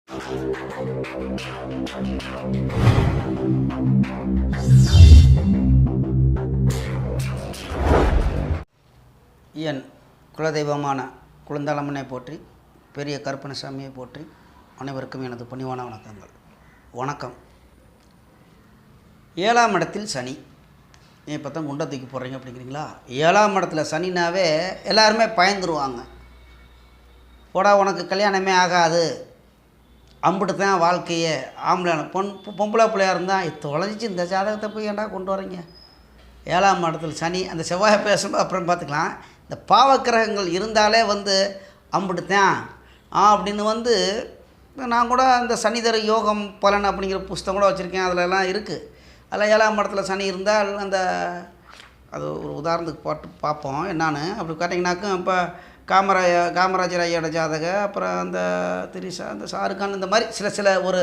என் குலதெய்வமான குழந்தாளம்மனை போற்றி, பெரிய கருப்பணசாமியை போற்றி, அனைவருக்கும் எனது பணிவான வணக்கங்கள். வணக்கம். 7ஆம் இடத்தில் சனி. இப்போ தான் குண்டை தூக்கி போடுறீங்க அப்படிங்கிறீங்களா? 7ஆம் இடத்துல சனினாவே எல்லாருமே பயந்துருவாங்க. போடா உனக்கு கல்யாணமே ஆகாது, அம்பிட்டு தான் வாழ்க்கையே, ஆம்பளை பொம்பளை பிள்ளையாக இருந்தால் தொலைஞ்சிச்சு இந்த ஜாதகத்தை போய் ஏன்டா கொண்டு வரீங்க? 7ஆம் இடத்துல சனி, அந்த செவ்வாயை பேசும்போது அப்புறம் பார்த்துக்கலாம். இந்த பாவக்கிரகங்கள் இருந்தாலே அம்பிட்டு தான் அப்படின்னு நான் கூட இந்த சனிதர யோகம் பலன் அப்படிங்கிற புஸ்தகம் கூட வச்சுருக்கேன். அதிலெல்லாம் இருக்குது. அதில் 7ஆம் இடத்துல சனி இருந்தால் அது ஒரு உதாரணத்துக்கு போட்டு பார்ப்போம் என்னான்னு. அப்படி கேட்டிங்கனாக்கும் இப்போ காமராஜர் ஐயோட ஜாதகம், அப்புறம் அந்த திரிஷா, அந்த ஷாருக்கான், இந்த மாதிரி சில ஒரு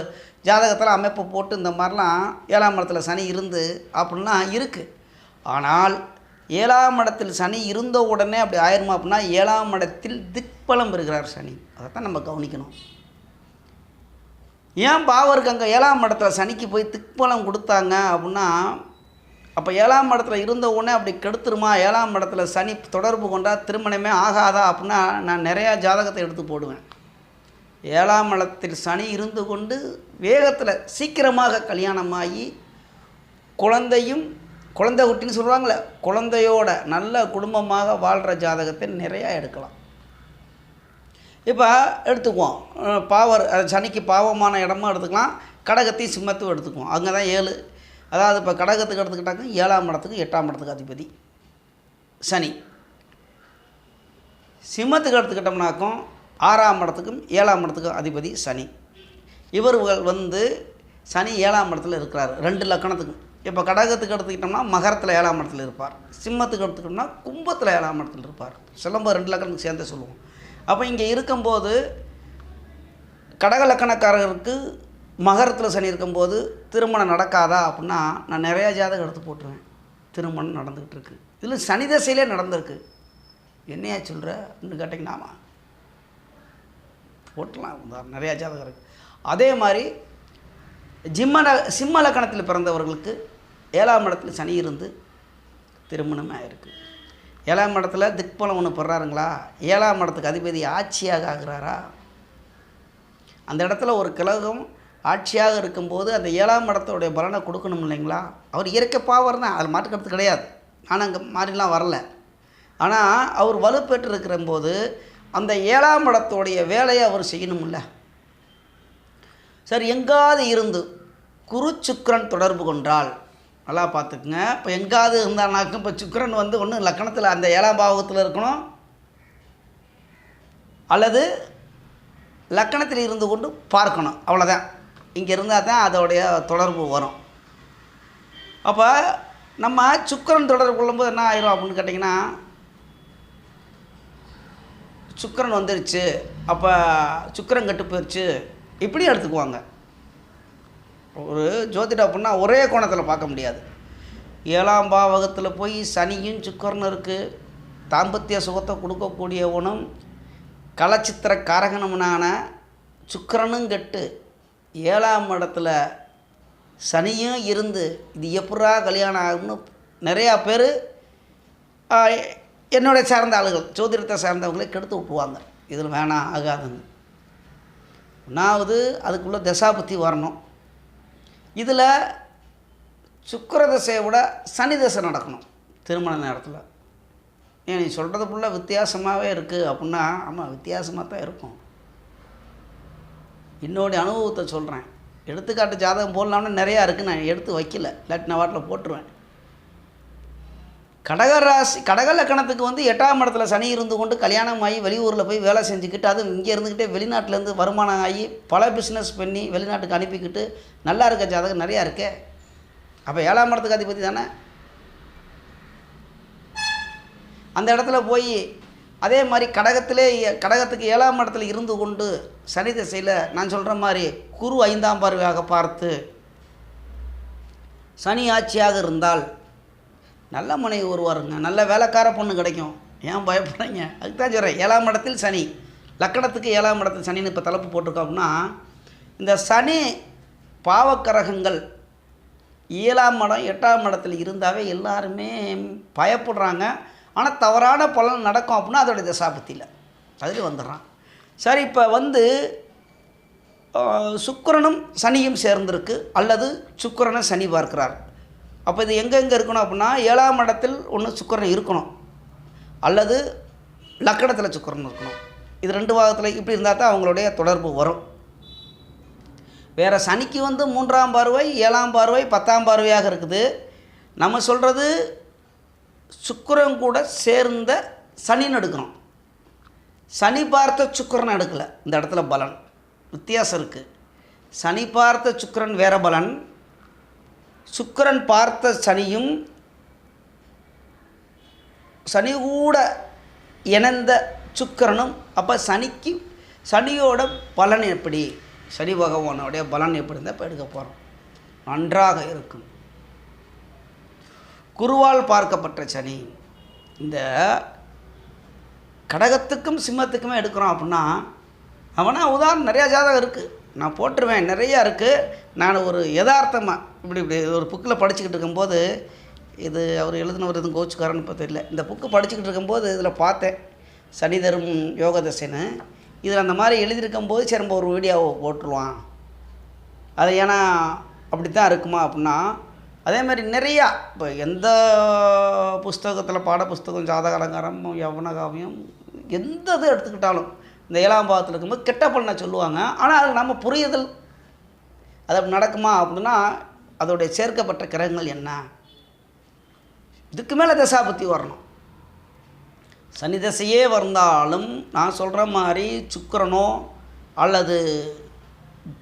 ஜாதகத்தில் அமைப்பு போட்டு இந்த மாதிரிலாம் 7ஆம் இடத்துல சனி இருந்து அப்படின்லாம் இருக்குது. ஆனால் 7ஆம் இடத்தில் சனி இருந்த உடனே அப்படி ஆயிருமா அப்படின்னா 7ஆம் இடத்தில் திக்பலம் பெறுகிறார் சனி. அதைத்தான் நம்ம கவனிக்கணும். ஏன் பாவருக்கு அங்கே 7ஆம் இடத்துல சனிக்கு போய் திக்பலம் கொடுத்தாங்க அப்படின்னா, அப்போ 7ஆம் இடத்துல இருந்த உடனே அப்படி கெடுத்துருமா? 7ஆம் இடத்துல சனி தொடர்பு கொண்டால் திருமணமே ஆகாதா அப்படின்னா நான் நிறையா ஜாதகத்தை எடுத்து போடுவேன். 7ஆம் இடத்தில் சனி இருந்து கொண்டு வேகத்தில் சீக்கிரமாக கல்யாணமாகி குழந்தை குட்டின்னு சொல்கிறாங்களே, குழந்தையோட நல்ல குடும்பமாக வாழ்கிற ஜாதகத்தை நிறையா எடுக்கலாம். இப்போ எடுத்துக்குவோம், சனிக்கு பாவமான இடமா எடுத்துக்கலாம், கடகத்தையும் சிம்மத்தையும் எடுத்துக்குவோம். அங்கே தான் 7. அதாவது இப்போ கடகத்துக்கு எடுத்துக்கிட்டாங்க 7ஆம் இடத்துக்கு 8ஆம் இடத்துக்கு அதிபதி சனி. சிம்மத்துக்கு எடுத்துக்கிட்டோம்னாக்கும் 6ஆம் இடத்துக்கும் 7ஆம் இடத்துக்கும் அதிபதி சனி. இவர்கள் சனி 7ஆம் இடத்துல இருக்கிறார் 2 லக்கணத்துக்கும். இப்போ கடகத்துக்கு எடுத்துக்கிட்டோம்னா மகரத்தில் 7ஆம் இடத்துல இருப்பார், சிம்மத்துக்கு எடுத்துக்கிட்டோம்னா கும்பத்தில் 7ஆம் இடத்துல இருப்பார். சிலம்பம் 2 லக்கணத்துக்கு சேர்ந்து சொல்லுவோம். அப்போ இங்கே இருக்கும்போது கடக லக்கணக்காரருக்கு மகரத்தில் சனி இருக்கும்போது திருமணம் நடக்காதா அப்படின்னா நான் நிறையா ஜாதகம் எடுத்து போட்டுருவேன். திருமணம் நடந்துக்கிட்டு இருக்குது. இதில் சனி தசையிலே நடந்திருக்கு. என்னையா சொல்கிற அப்படின்னு கேட்டிங்கன்னாமா போட்டலாம், நிறையா ஜாதகம் இருக்குது. அதே மாதிரி சிம்ம லக்கணத்தில் பிறந்தவர்களுக்கு 7ஆம் இடத்துல சனி இருந்து திருமணம் ஆகிருக்கு. 7ஆம் இடத்துல திக்பலம் ஒன்று பெறாருங்களா? 7ஆம் இடத்துக்கு அதிபதி ஆட்சியாக ஆகிறாரா? அந்த இடத்துல ஒரு கிழகம் ஆட்சியாக இருக்கும்போது அந்த 7ஆம் இடத்தோடைய பலனை கொடுக்கணும் இல்லைங்களா? அவர் இயற்கை பாவர் தான், அதில் மாற்றுக்கிறது கிடையாது. ஆனால் அங்கே மாதிரிலாம் வரல. ஆனால் அவர் வலுப்பெற்று இருக்கிறபோது அந்த 7ஆம் இடத்தோடைய வேலையை அவர் செய்யணும்ல. சரி, எங்காவது இருந்து குரு சுக்கிரன் தொடர்பு கொண்டால் நல்லா பார்த்துக்குங்க. இப்போ எங்காவது இருந்தானாக்கும் இப்போ சுக்கிரன் ஒன்று லக்கணத்தில் அந்த 7ஆம் பாவகத்தில் இருக்கணும், அல்லது லக்கணத்தில் இருந்து கொண்டு பார்க்கணும். அவ்வளோதான். இங்கே இருந்தால் தான் அதோடைய தொடர்பு வரும். அப்போ நம்ம சுக்கிரன் தொடர்பு கொள்ளும்போது என்ன ஆயிரும் அப்படின்னு கேட்டிங்கன்னா, சுக்கிரன் வந்துருச்சு, அப்போ சுக்கிரன் கெட்டு போயிடுச்சு இப்படி எடுத்துக்குவாங்க. ஒரு ஜோதிடம் அப்படின்னா ஒரே கோணத்தில் பார்க்க முடியாது. 7ஆம் பாவகத்தில் போய் சனியும் சுக்கிரனும் இருக்குது. தாம்பத்திய சுகத்தை கொடுக்கக்கூடியவனும் கலச்சித்திர காரகணம்னான சுக்கிரனும் கெட்டு 7ஆம் இடத்துல சனியும் இருந்து இது எப்படா கல்யாணம் ஆகும்னு நிறையா பேர் என்னுடைய சார்ந்த ஆளுகள், ஜோதிடத்தை சார்ந்தவங்களே கெடுத்து விட்டுருவாங்க. இதில் வேணாம், ஆகாதுங்க. ஒன்றாவது அதுக்குள்ளே தசாபுத்தி வரணும். இதில் சுக்கிர தசையை விட சனி தசை நடக்கணும் திருமண நேரத்தில். ஏன் நீ சொல்கிறது ஃபுல்லாக வித்தியாசமாகவே இருக்குது அப்படின்னா, ஆமாம் வித்தியாசமாக தான் இருக்கும். என்னுடைய அனுபவத்தை சொல்கிறேன். எடுத்துக்காட்டு ஜாதகம் போடலாம்னு நிறையா இருக்குது, நான் எடுத்து வைக்கல, இல்லாட்டி நான் வாட்டில் போட்டுருவேன். கடக லக்கணத்துக்கு 8ஆம் இடத்துல சனி இருந்து கொண்டு கல்யாணம் ஆகி வெளியூரில் போய் வேலை செஞ்சுக்கிட்டு, அதுவும் இங்கே இருந்துக்கிட்டே வெளிநாட்டிலேருந்து வருமானம் ஆகி பல பிஸ்னஸ் பண்ணி வெளிநாட்டுக்கு அனுப்பிக்கிட்டு நல்லா இருக்க ஜாதகம் நிறையா இருக்கே. அப்போ 7ஆம் இடத்துக்கு அதிபதி தானே. அந்த இடத்துல போய் அதே மாதிரி கடகத்துக்கு 7ஆம் இடத்துல இருந்து கொண்டு சனி திசையில் நான் சொல்கிற மாதிரி குரு 5ஆம் பார்வையாக பார்த்து சனி ஆட்சியாக இருந்தால் நல்ல மனைவி வருவாருங்க, நல்ல வேலைக்கார பொண்ணு கிடைக்கும். ஏன் பயப்படுறீங்க? அதுக்கு தான் சொல்கிறேன். 7ஆம் இடத்தில் சனி, லக்கணத்துக்கு 7ஆம் இடத்தில் சனின்னு இப்போ தலைப்பு போட்டிருக்கோம் அப்படின்னா, இந்த சனி பாவக்கரகங்கள் 7ஆம் இடம் 8ஆம் இடத்துல இருந்தாவே எல்லாருமே பயப்படுறாங்க. ஆனால் தவறான பலன் நடக்கும் அப்படின்னா அதோடைய தசாபத்தியில் அதில் வந்துடுறான். சரி, இப்போ சுக்கிரனும் சனியும் சேர்ந்திருக்கு, அல்லது சுக்கிரனை சனி பார்க்கிறார். அப்போ இது எங்கெங்கே இருக்கணும் அப்படின்னா 7ஆம் இடத்தில் ஒன்று சுக்கிரன் இருக்கணும், அல்லது லக்கணத்தில் சுக்கிரன் இருக்கணும். இது 2 பாகத்தில் இப்படி இருந்தால் தான் அவங்களுடைய தொடர்பு வரும். வேறு சனிக்கு 3ஆம் பார்வை 7ஆம் பார்வை 10ஆம் பார்வையாக இருக்குது. நம்ம சொல்கிறது சுக்கிரன் கூட சேர்ந்த சனின்னு எடுக்கிறோம். சனி பார்த்த சுக்கிரன் எடுக்கலை. இந்த இடத்துல பலன் வித்தியாசம் இருக்குது. சனி பார்த்த சுக்கிரன் வேறு பலன், சுக்கிரன் பார்த்த சனியும் சனி கூட இணைந்த சுக்கிரனும். அப்போ சனியோட பலன் எப்படி, சனி பகவானுடைய பலன் எப்படி இருந்தால் இப்போ எடுக்க போகிறோம். நன்றாக இருக்கும். குருவால் பார்க்கப்பட்ட சனி. இந்த கடகத்துக்கும் சிம்மத்துக்குமே எடுக்கிறோம் அப்படின்னா அவனா உதாரணம் நிறையா ஜாதகம் இருக்குது, நான் போட்டுருவேன், நிறையா இருக்குது. நான் ஒரு யதார்த்தமாக இப்படி ஒரு புக்கில் படிச்சுக்கிட்டு இருக்கும்போது, இது அவர் எழுதினவர் எதுவும் கோச்சுக்காரன்னு இப்போ தெரியல, இந்த புக்கு படிச்சுக்கிட்டு இருக்கும்போது இதில் பார்த்தேன் சனி தரும் யோக தசைன்னு. இதில் அந்த மாதிரி எழுதியிருக்கும்போது சரி நம்ம ஒரு வீடியோவை போட்டுருவான் அது, ஏன்னா அப்படி தான் இருக்குமா அப்படின்னா. அதே மாதிரி நிறையா இப்போ எந்த புஸ்தகத்தில் பாட புஸ்தகம், ஜாதக அலங்காரம், யவனகாவியம், எந்த இது எடுத்துக்கிட்டாலும் இந்த 7ஆம் பாவத்தில் இருக்கும்போது கெட்ட பலனை சொல்லுவாங்க. ஆனால் அது நம்ம புரியுதல், அது அப்படி நடக்குமா அப்படின்னா அதோடைய சேர்க்கப்பட்ட கிரகங்கள் என்ன, இதுக்கு மேலே தசாபத்தி வரணும். சனி தசையே வந்தாலும் நான் சொல்கிற மாதிரி சுக்கிரனோ அல்லது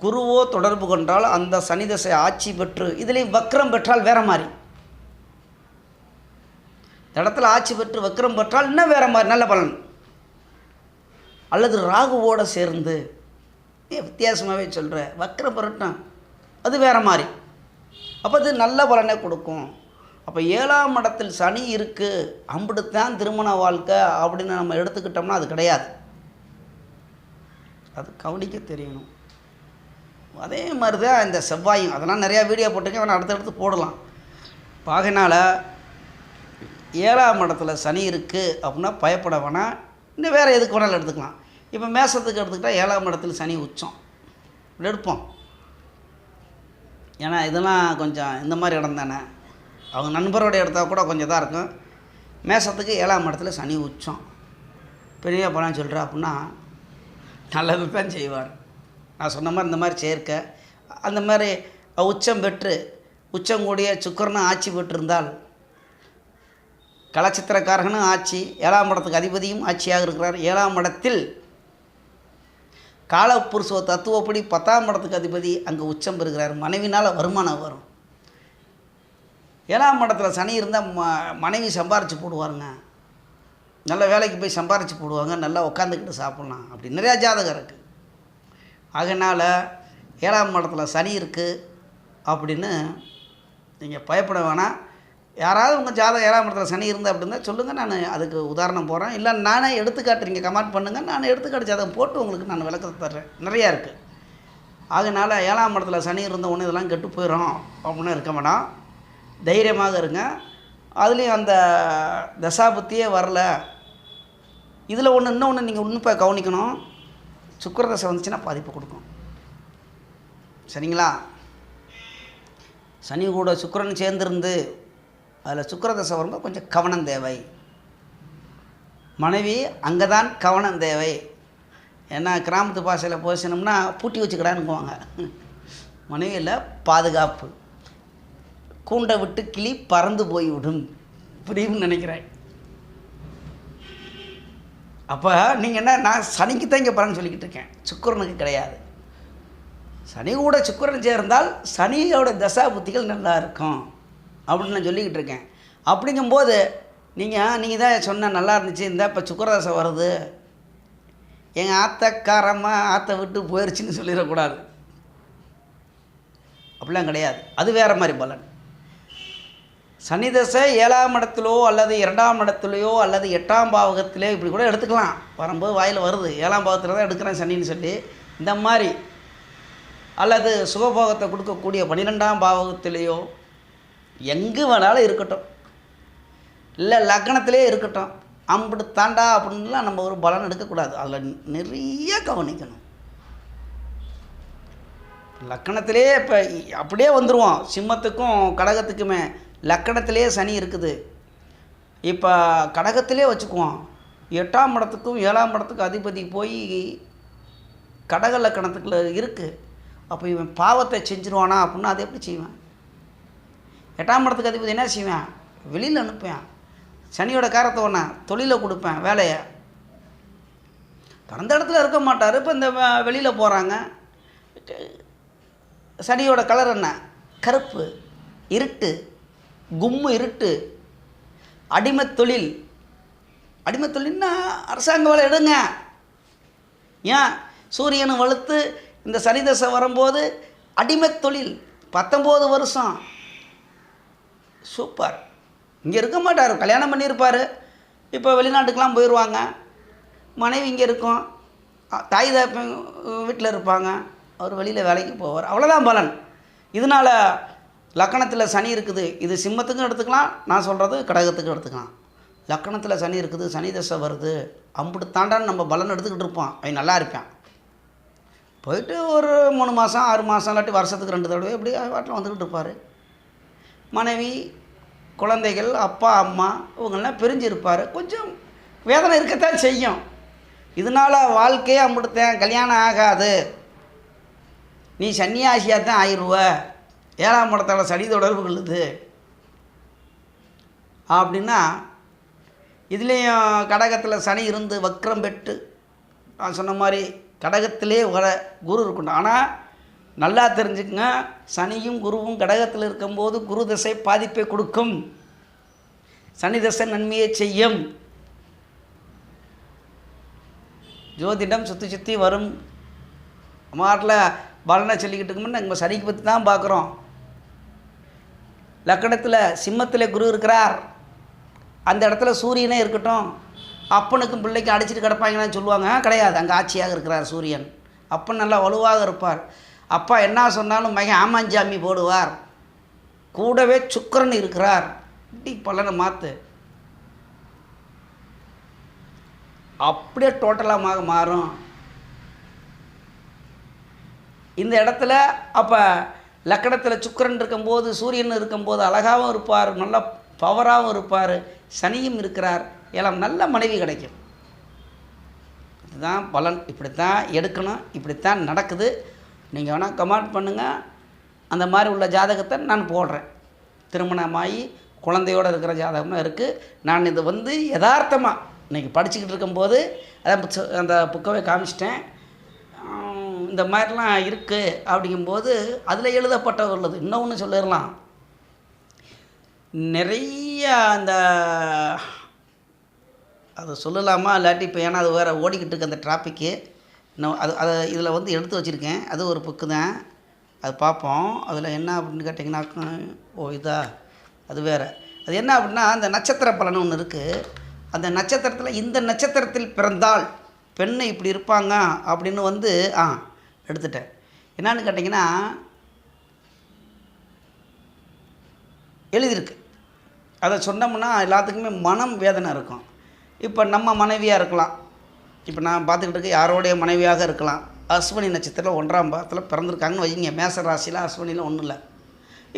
குருவோ தொடர்பு கொண்டால் அந்த சனி தசை ஆட்சி பெற்று, இதுலேயும் வக்ரம் பெற்றால் வேறு மாதிரி, இந்த இடத்துல ஆட்சி பெற்று வக்ரம் பெற்றால் இன்னும் வேறு மாதிரி நல்ல பலன், அல்லது ராகுவோடு சேர்ந்து வித்தியாசமாகவே சொல்கிறேன் வக்ரம் பெறட்டும் அது வேறு மாதிரி, அப்போ அது நல்ல பலனை கொடுக்கும். அப்போ 7ஆம் இடத்தில் சனி இருக்குது அம்பிடுத்தான் திருமண வாழ்க்கை அப்படின்னு நம்ம எடுத்துக்கிட்டோம்னா அது கிடையாது. அது கவனிக்க தெரியணும். அதே மாதிரி தான் இந்த செவ்வாயும், அதெல்லாம் நிறையா வீடியோ போட்டிருக்கேன், வேணால் அடுத்தடுத்து போடலாம். ஆகையினால் 7ஆம் இடத்துல சனி இருக்குது அப்படின்னா பயப்பட வேணாம். இன்னும் வேறு எதுக்கு வேணாலும் எடுத்துக்கலாம். இப்போ மேசத்துக்கு எடுத்துக்கிட்டால் 7ஆம் இடத்துல சனி உச்சம் எடுப்போம். ஏன்னா இதெல்லாம் கொஞ்சம் இந்த மாதிரி இடம் தானே, அவங்க நண்பரோட எடுத்தால் கூட கொஞ்சம் இதாக இருக்கும். மேசத்துக்கு 7ஆம் இடத்துல சனி உச்சம் பெரிய பலன் சொல்கிறேன் அப்படின்னா நல்லது தான் செய்வார். நான் சொன்ன மாதிரி இந்த மாதிரி சேர்க்க அந்த மாதிரி உச்சம் பெற்று உச்சம் கூடிய சுக்கிரனும் ஆட்சி பெற்றிருந்தால், கலச்சித்திரக்காரகனும் ஆட்சி, 7ஆம் இடத்துக்கு அதிபதியும் ஆட்சியாக இருக்கிறார். 7ஆம் இடத்தில் காலப்புருஷ தத்துவப்படி 10ஆம் இடத்துக்கு அதிபதி அங்கே உச்சம் பெறுகிறார். மனைவினால் வருமானம் வரும். 7ஆம் இடத்துல சனி இருந்தால் மனைவி சம்பாரித்து போடுவாருங்க, நல்ல வேலைக்கு போய் சம்பாரித்து போடுவாங்க, நல்லா உட்காந்துக்கிட்டு சாப்பிட்லாம், அப்படி நிறையா ஜாதகம் இருக்குது. அதனால் 7ஆம் இடத்துல சனி இருக்குது அப்படின்னு நீங்கள் பயப்பட வேணாம். யாராவது உங்கள் ஜாதகம் 7ஆம் இடத்துல சனி இருந்தால் அப்படின்னா சொல்லுங்கள், நான் அதுக்கு உதாரணம் போகிறேன். இல்லை நானே எடுத்துக்காட்டுறீங்க கமெண்ட் பண்ணுங்கள், நான் எடுத்துக்காட்டு ஜாதகம் போட்டு உங்களுக்கு நான் விளக்கத்தை தர்றேன். நிறையா இருக்குது. அதனால் 7ஆம் இடத்துல சனி இருந்த ஒன்று இதெல்லாம் கெட்டு போயிடும் அப்படின்னு இருக்க வேணாம், தைரியமாக இருங்க. அதுலேயும் அந்த தசாபத்தியே வரல. இதில் இன்னொன்று நீங்கள் உன்னிப்பாக கவனிக்கணும், சுக்கிரதசை வந்துச்சுன்னா பாதிப்பு கொடுக்கும். சரிங்களா? சனி கூட சுக்கிரன் சேர்ந்துருந்து அதில் சுக்கிரதசை வரும்போது கொஞ்சம் கவனம் தேவை. மனைவி அங்கே தான் கவனம் தேவை. ஏன்னா கிராமத்து பாஷையில் போசினோம்னா பூட்டி வச்சுக்கடான்னுக்குவாங்க. மனைவியில் பாதுகாப்பு, கூண்டை விட்டு கிளி பறந்து போய்விடும், புரியும்னு நினைக்கிறேன். அப்போ நீங்கள் என்ன, நான் சனிக்கு தான் இங்கே பலன் சொல்லிக்கிட்டு இருக்கேன், சுக்கிரனுக்கு கிடையாது. சனி கூட சுக்கிரன் சேர்ந்தால் சனியோட தசா புத்திகள் நல்லா இருக்கும் அப்படின்னு நான் சொல்லிக்கிட்டு இருக்கேன். அப்படிங்கும்போது நீங்கள் தான் சொன்ன நல்லா இருந்துச்சு, இந்த இப்போ சுக்கிரதசை வருது, எங்கள் ஆத்தக்காரமாக ஆற்றை விட்டு போயிடுச்சின்னு சொல்லிடக்கூடாது. அப்படிலாம் கிடையாது, அது வேறு மாதிரி பலன். சனி தசை 7ஆம் இடத்துலையோ அல்லது 2ஆம் இடத்துலையோ அல்லது 8ஆம் பாவகத்திலே இப்படி கூட எடுத்துக்கலாம். வரும்போது வாயில் வருது 7ஆம் பாவத்தில் தான் எடுக்கிறேன் சனின்னு சொல்லி, இந்த மாதிரி அல்லது சுகபோகத்தை கொடுக்கக்கூடிய 12ஆம் பாவகத்திலேயோ எங்கே வேணாலும் இருக்கட்டும், இல்லை லக்னத்திலே இருக்கட்டும், அம்புட்டு தாண்டா அப்படின்லாம் நம்ம ஒரு பலன் எடுக்கக்கூடாது. அதில் நிறைய கவனிக்கணும். லக்கணத்திலே இப்போ அப்படியே வந்துடுவோம். சிம்மத்துக்கும் கடகத்துக்குமே லக்கணத்திலே சனி இருக்குது. இப்போ கடகத்திலே வச்சுக்குவோம். 8ஆம் இடத்துக்கும் 7ஆம் இடத்துக்கும் அதிபதி போய் கடக லக்கணத்துக்குள்ள இருக்குது. அப்போ இவன் பாவத்தை செஞ்சுருவானா அப்படின்னா அதை எப்படி செய்வேன்? 8ஆம் இடத்துக்கு அதிபதி என்ன செய்வேன்? வெளியில் அனுப்பேன். சனியோட காரத்தை ஒன்றா தொழிலை கொடுப்பேன், வேலையை. பிறந்த இடத்துல இருக்க மாட்டார். இப்போ இந்த வெளியில் போகிறாங்க. சனியோட கலர் என்ன? கருப்பு, இருட்டு, கும்மு இருட்டு. அடிமை தொழில். அடிமை தொழில்னா அரசாங்க வேலை எடுங்க. ஏன் சூரியனை வலுத்து இந்த சனி தசை வரும்போது அடிமை தொழில் 19 வருஷம். சூப்பர். இங்கே இருக்க மாட்டார், கல்யாணம் பண்ணியிருப்பார். இப்போ வெளிநாட்டுக்கெலாம் போயிடுவாங்க. மனைவி இங்கே இருக்கும், தாய் தாப்பன் வீட்டில் இருப்பாங்க, அவர் வெளியில் வேலைக்கு போவார். அவ்வளோதான் பலன். இதனால் லக்கணத்தில் சனி இருக்குது. இது சிம்மத்துக்கும் எடுத்துக்கலாம், நான் சொல்கிறது கடகத்துக்கும் எடுத்துக்கலாம். லக்கணத்தில் சனி இருக்குது, சனி தசை வருது, அம்புட்டு தாண்டான்னு நம்ம பலன் எடுத்துக்கிட்டு இருப்போம். அவன் நல்லா இருப்பான். போயிட்டு ஒரு 3 மாதம் 6 மாதம் இல்லாட்டி வருஷத்துக்கு 2 தடவை இப்படி வாட்டில் வந்துக்கிட்டு இருப்பார். மனைவி, குழந்தைகள், அப்பா அம்மா இவங்கெல்லாம் பிரிஞ்சு இருப்பார். கொஞ்சம் வேதனை இருக்கத்தான் செய்யும். இதனால் வாழ்க்கையே அம்பிடுத்தேன், கல்யாணம் ஆகாது, நீ சன்னியாசியாக தான் ஆயிடுவ, 7ஆம் இடத்தோட சனி தொடர்பு கொள்ளுது அப்படின்னா, இதுலேயும் கடகத்தில் சனி இருந்து வக்ரம் பெற்று நான் சொன்ன மாதிரி கடகத்திலே வர குரு இருக்கணும். ஆனால் நல்லா தெரிஞ்சுக்கங்க, சனியும் குருவும் கடகத்தில் இருக்கும்போது குரு தசை பாதிப்பை கொடுக்கும், சனி தசை நன்மையை செய்யும். ஜோதிடம் சுற்றி சுற்றி வரும். மாட்டில் பலனை சொல்லிக்கிட்டு இருக்கோம்னா நம்ம சனிக்கு பற்றி தான் பார்க்குறோம். லக்கணத்தில் சிம்மத்தில் குரு இருக்கிறார், அந்த இடத்துல சூரியனே இருக்கட்டும், அப்பனுக்கும் பிள்ளைக்கும் அடிச்சுட்டு கிடப்பாங்கன்னு சொல்லுவாங்க. கிடையாது, அங்கே ஆட்சியாக இருக்கிறார் சூரியன். அப்பன் நல்லா வலுவாக இருப்பார். அப்பா என்ன சொன்னாலும் மகன் ஆமாஞ்சாமி போடுவார். கூடவே சுக்கிரன் இருக்கிறார். இப்படி பலனை மாற்று, அப்படியே டோட்டலாக மாறும். இந்த இடத்துல அப்போ லக்கணத்தில் சுக்கிரன் இருக்கும்போது சூரியன் இருக்கும்போது அழகாகவும் இருப்பார், நல்லா பவராகவும் இருப்பார். சனியும் இருக்கிறார், எல்லாம் நல்ல மனைவி கிடைக்கும். இதுதான் பலன். இப்படித்தான் எடுக்கணும், இப்படித்தான் நடக்குது. நீங்கள் வேணால் கமெண்ட் பண்ணுங்கள். அந்த மாதிரி உள்ள ஜாதகத்தை நான் போடுறேன். திருமணமாகி குழந்தையோடு இருக்கிற ஜாதகமாக இருக்குது. நான் இது யதார்த்தமாக இன்றைக்கி படிச்சுக்கிட்டு இருக்கும்போது அதான் அந்த புக்கவே காமிச்சிட்டேன். இந்த மாதிரிலாம் இருக்குது அப்படிங்கும்போது அதில் எழுதப்பட்ட உள்ளது. இன்னொன்று சொல்லிடலாம், நிறைய அந்த அதை சொல்லலாமா இல்லாட்டி இப்போ, ஏன்னா அது வேறு ஓடிக்கிட்டு இருக்கு அந்த ட்ராப்பிக்கு. இன்னும் அதை இதில் எடுத்து வச்சுருக்கேன். அது ஒரு புக்கு தான், அது பார்ப்போம். அதில் என்ன அப்படின்னு கேட்டிங்கன்னா, இதா அது வேறு. அது என்ன அப்படின்னா, அந்த நட்சத்திர பலன் ஒன்று இருக்குது. அந்த நட்சத்திரத்தில் இந்த நட்சத்திரத்தில் பிறந்தால் பெண்ணை இப்படி இருப்பாங்க அப்படின்னு எடுத்துட்டேன். என்னான்னு கேட்டிங்கன்னா, எழுதியிருக்கு. அதை சொன்னோம்னா எல்லாத்துக்குமே மனம் வேதனை இருக்கும். இப்போ நம்ம மனைவியாக இருக்கலாம், இப்போ நான் பார்த்துக்கிட்டு இருக்க யாரோடைய மனைவியாக இருக்கலாம். அஸ்வினி நட்சத்திரத்தில் 1ஆம் பாதத்தில் பிறந்திருக்காங்கன்னு வைங்க. மேச ராசியில் அஸ்வினியில் ஒன்றும் இல்லை.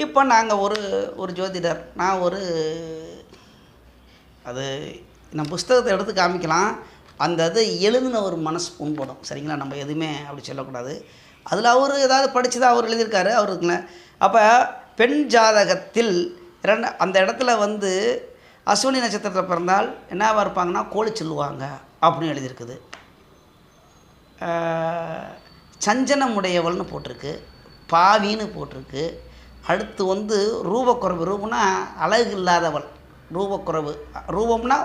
இப்போ நாங்கள் ஒரு ஜோதிடர், நான் அது நம்ம புஸ்தகத்தை எடுத்து காமிக்கலாம். அந்த இது எழுதின ஒரு மனசு புண்படும். சரிங்களா? நம்ம எதுவுமே அப்படி சொல்லக்கூடாது. அதில் அவர் ஏதாவது படித்து தான் அவர் எழுதியிருக்காரு அவருக்குங்க. அப்போ பெண் ஜாதகத்தில் அந்த இடத்துல அஸ்வினி நட்சத்திரத்தில் பிறந்தால் என்னவாக இருப்பாங்கன்னா கோழி சொல்லுவாங்க அப்படின்னு எழுதியிருக்குது. சஞ்சனமுடையவள்னு போட்டிருக்கு, பாவின்னு போட்டிருக்கு. அடுத்து ரூபக்குறைவு. ரூபம்னா அழகு இல்லாதவள், ரூபக்குறைவு. ரூபம்னா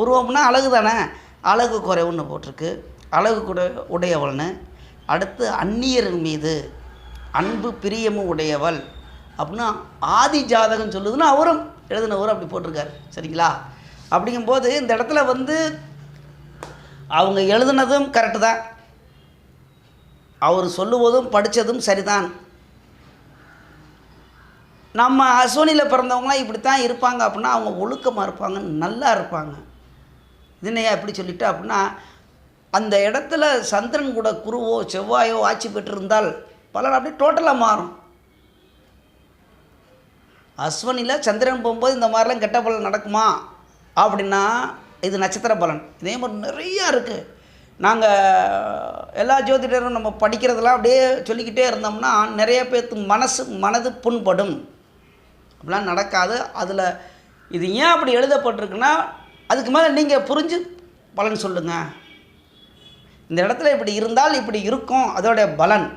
உருவம்னா அழகு தானே, அழகு குறைவுன்னு போட்டிருக்கு, அழகு உடையவள்னு. அடுத்து அந்நியர் மீது அன்பு பிரியமும் உடையவள் அப்படின்னா ஆதி ஜாதகம் சொல்லுதுன்னா அவரும் எழுதினவரும் அப்படி போட்டிருக்காரு. சரிங்களா? அப்படிங்கும்போது இந்த இடத்துல அவங்க எழுதுனதும் கரெக்டு தான். அவர் சொல்லுவதும் படித்ததும் சரிதான். நம்ம அஸ்வினியில் பிறந்தவங்களாம் இப்படித்தான் இருப்பாங்க அப்படின்னா அவங்க ஒழுக்கமாக இருப்பாங்க, நல்லா இருப்பாங்க. இதுனையா எப்படி சொல்லிட்டு அப்படின்னா, அந்த இடத்துல சந்திரன் கூட குருவோ செவ்வாயோ ஆட்சி பெற்றிருந்தால் பலன் அப்படியே டோட்டலாக மாறும். அஸ்வினியில் சந்திரன் போகும்போது இந்த மாதிரிலாம் கெட்ட பலன் நடக்குமா அப்படின்னா இது நட்சத்திர பலன். இதே மாதிரி நிறையா இருக்குது. நாங்கள் எல்லா ஜோதிடரும் நம்ம படிக்கிறதெல்லாம் அப்படியே சொல்லிக்கிட்டே இருந்தோம்னா நிறைய பேர்த்து மனது புண்படும். அப்படிலாம் நடக்காது. அதில் இது ஏன் அப்படி எழுதப்பட்டிருக்குன்னா அதுக்கு மேலே நீங்கள் புரிஞ்சு பலன் சொல்லுங்கள். இந்த இடத்துல இப்படி இருந்தால் இப்படி இருக்கும், அதோடைய பலன்.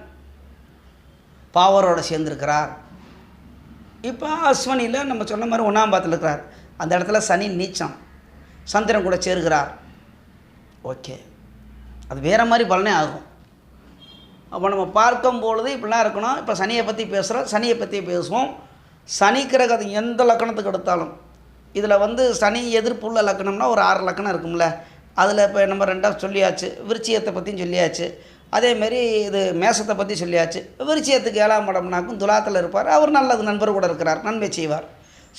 பாவரோடு சேர்ந்துருக்கிறார். இப்போ அஸ்வினியில் நம்ம சொன்ன மாதிரி 1ஆம் பாவத்தில் இருக்கிறார். அந்த இடத்துல சனி நீச்சம், சந்திரன் கூட சேருகிறார். ஓகே, அது வேறு மாதிரி பலனே ஆகும். அப்போ நம்ம பார்க்கும் பொழுது இப்படிலாம் இருக்கணும். இப்போ சனியை பற்றி பேசுகிறோம், சனியை பற்றி பேசுவோம். சனி கிரகத்தை எந்த லக்கணத்துக்கு எடுத்தாலும் இதில் சனி எதிர்ப்பு உள்ள லக்கணம்னா ஒரு 6 லக்கணம் இருக்கும்ல. அதில் இப்போ நம்ம 2ஆக சொல்லியாச்சு. விருச்சிகத்தை பற்றியும் சொல்லியாச்சு. அதேமாரி இது மேசத்தை பற்றி சொல்லியாச்சு. விருச்சிகத்துக்கு 7ஆம் இடம்னாக்கும் துலாத்தில் இருப்பார். அவர் நல்லது நண்பர் கூட இருக்கிறார், நன்மை செய்வார்.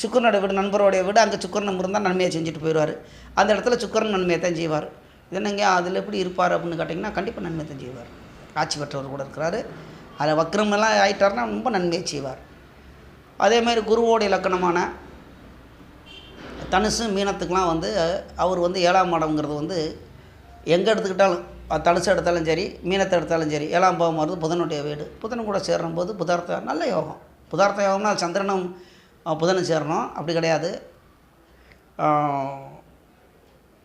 சுக்கரனோட வீடு நண்பருடைய வீடு, அங்கே சுக்கரன் இருந்தால் நன்மையை செஞ்சுட்டு போயிடுவார். அந்த இடத்துல சுக்கரன் நன்மையை தான் செய்வார். என்னங்க அதில் எப்படி இருப்பார் அப்படின்னு கேட்டிங்கன்னா கண்டிப்பாக நன்மை தான் செய்வார். ஆட்சி பெற்றவர் கூட இருக்கிறார். அதில் வக்ரமெல்லாம் ஆகிட்டார்னா ரொம்ப நன்மையை செய்வார். அதேமாதிரி குருவோடைய இலக்கணமான தனுசு மீனத்துக்கெலாம் அவர் 7ஆம் இடம்ங்கிறது எங்கே எடுத்துக்கிட்டாலும் தனுசு எடுத்தாலும் சரி, மீனத்தை எடுத்தாலும் சரி, 7ஆம் பாவம் வருது புதனுடைய வீடு. புதன் கூட சேரும்போது புதார்த்த நல்ல யோகம். புதார்த்த யோகம்னா சந்திரனும் புதனும் சேரணும், அப்படி கிடையாது.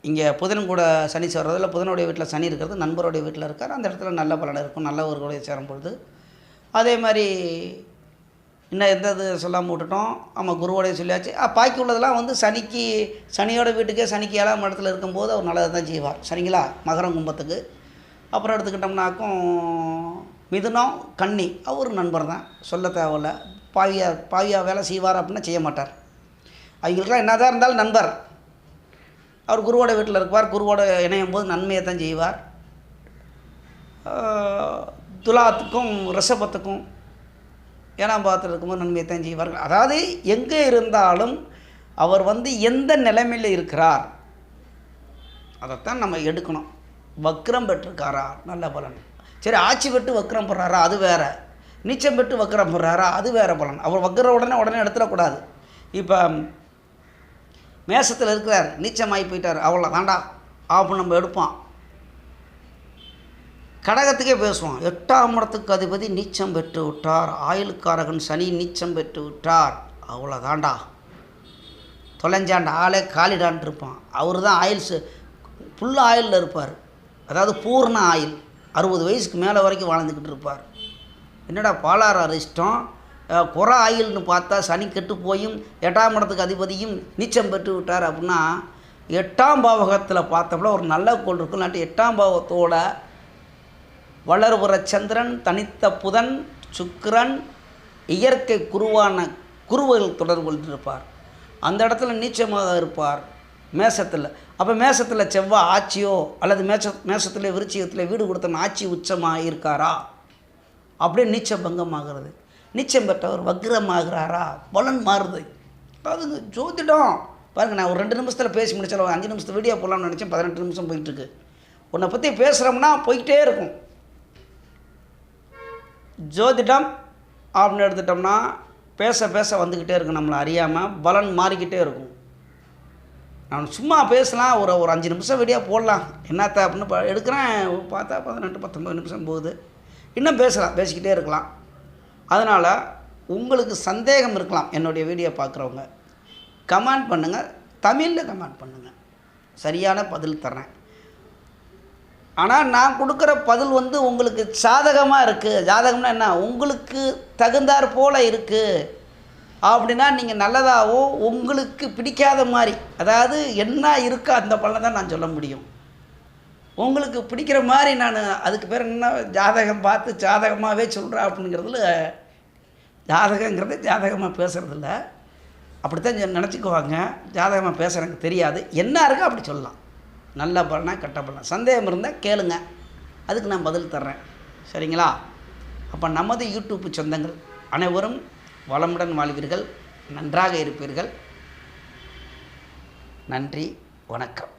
இங்கே புதன் கூட சனி சேர்றது இல்லை. புதனுடைய வீட்டில் சனி இருக்கிறது, நண்பருடைய வீட்டில் இருக்கார். அந்த இடத்துல நல்ல பலன் இருக்கும், நல்லவர்களுடைய சேரும் பொழுது. அதே மாதிரி இன்னும் எந்த இது சொல்லாமல் விட்டுட்டோம். ஆமாம், குருவோடைய சொல்லியாச்சு. பாக்கி உள்ளதெல்லாம் சனியோட வீட்டுக்கே சனிக்கு 7ஆம் இடத்துல இருக்கும்போது அவர் நல்லதை தான் செய்வார். சரிங்களா? மகரம் கும்பத்துக்கு அப்புறம் எடுத்துக்கிட்டோம்னாக்கும் மிதுனம் கன்னி அவர் நண்பர் தான், சொல்ல தேவையில்ல. பாவியா வேலை செய்வார் அப்படின்னா செய்ய மாட்டார். அவங்களுக்கெல்லாம் என்ன தான் இருந்தாலும் நண்பர். அவர் குருவோட வீட்டில் இருப்பார். குருவோட இணையும் போது நன்மையை தான் செய்வார். துலாத்துக்கும் ரிஷபத்துக்கும் 7ஆம் பாவத்தில் இருக்கும்போது நன்மையை தான் செய்வார்கள். அதாவது எங்கே இருந்தாலும் அவர் எந்த நிலைமையில் இருக்கிறார் அதைத்தான் நம்ம எடுக்கணும். வக்ரம் பெற்றிருக்காரா, நல்ல பலன். சரி, ஆட்சி பெற்று வக்ரம் போடுறாரா, அது வேறு. நீச்சம் பெற்று வக்ரம் போடுறாரா, அது வேறு பலன். அவர் வக்ர உடனே எடுத்துடக்கூடாது. இப்போ மேசத்தில் இருக்கிறார், நீச்சமாகி போயிட்டார், அவ்வளோ தாண்டா அப்படின்னு நம்ம எடுப்பான். கடகத்துக்கே பேசுவோம். 8ஆம் இடத்துக்கு அதிபதி நீச்சம் பெற்று விட்டார், ஆயுளுக்காரகன் சனி நீச்சம் பெற்று விட்டார், அவ்வளோ தாண்டா தொலைஞ்சாண்ட ஆளே காலிடான் இருப்பான். அவர் தான் ஃபுல் ஆயிலில் இருப்பார். அதாவது பூர்ண ஆயில், 60 வயசுக்கு மேலே வரைக்கும் வாழ்ந்துக்கிட்டு இருப்பார். என்னடா பாலாறு அரிஷ்டம் குறை ஆயில்னு பார்த்தா சனி கெட்டு போயும் 8ஆம் இடத்துக்கு அதிபதியும் நீச்சம் பெற்று விட்டார் அப்படின்னா 8ஆம் பாவகத்தில் பார்த்தப்பல ஒரு நல்ல கோள் இருக்கும். இல்லாட்டி 8ஆம் பாவத்தோட வளர்புற சந்திரன், தனித்த புதன், சுக்கிரன், இயற்கை குருவான குருவர்கள் தொடர்பு கொண்டிருப்பார். அந்த இடத்துல நீச்சமாக இருப்பார் மேசத்தில். அப்போ மேசத்தில் செவ்வாய் ஆட்சியோ அல்லது மேசத்தில் விருச்சிகத்தில் வீடு கொடுத்தன ஆட்சி உச்சமாக இருக்காரா, அப்படியே நீச்ச பங்கமாகிறது. நீச்சம் பெற்றவர் வக்ரமாகிறாரா, பலன் மாறுது. அதாவது ஜோதிடம் பாருங்கள். நான் ஒரு 2 நிமிஷத்தில் பேசி முடிச்சாலும் 5 நிமிஷத்து வீடியோ போடலாம்னு நினச்சேன். 18 நிமிஷம் போயிட்டுருக்கு. உன்னை பற்றி பேசுகிறோம்னா போய்கிட்டே இருக்கும். ஜோதிடம் அப்படின்னு எடுத்துட்டோம்னா பேச பேச வந்துக்கிட்டே இருக்கும். நம்மளை அறியாமல் பலன் மாறிக்கிட்டே இருக்கும். நான் சும்மா பேசலாம், ஒரு 5 நிமிஷம் வீடியோ போடலாம் என்னத்த அப்படின்னு எடுக்கிறேன். பார்த்தா 18-19 நிமிஷம் போகுது. இன்னும் பேசலாம், பேசிக்கிட்டே இருக்கலாம். அதனால் உங்களுக்கு சந்தேகம் இருக்கலாம். என்னுடைய வீடியோ பார்க்குறவங்க கமெண்ட் பண்ணுங்கள், தமிழில் கமெண்ட் பண்ணுங்கள், சரியான பதில் தர்றேன். ஆனால் நான் கொடுக்குற பதில் உங்களுக்கு சாதகமாக இருக்குது. ஜாதகம்னா என்ன, உங்களுக்கு தகுந்தாற் போல் இருக்குது அப்படின்னா நீங்கள் நல்லதாகவும் உங்களுக்கு பிடிக்காத மாதிரி, அதாவது என்ன இருக்கோ அந்த பலனை தான் நான் சொல்ல முடியும். உங்களுக்கு பிடிக்கிற மாதிரி நான் அதுக்கு பேர் என்ன, ஜாதகம் பார்த்து ஜாதகமாகவே சொல்கிறேன் அப்படிங்கிறதுல ஜாதகங்கிறது ஜாதகமாக பேசுகிறதில்ல. அப்படித்தான் நினச்சிக்குவாங்க. ஜாதகமாக பேச எனக்கு தெரியாது, என்ன இருக்கோ அப்படி சொல்லலாம். நல்ல பலனா கெட்ட பலனா சந்தேகம் இருந்தால் கேளுங்க, அதுக்கு நான் பதில் தர்றேன். சரிங்களா? அப்போ நமது யூடியூப் சொந்தங்கள் அனைவரும் வளமுடன் வாழ்வீர்கள், நன்றாக இருப்பீர்கள். நன்றி, வணக்கம்.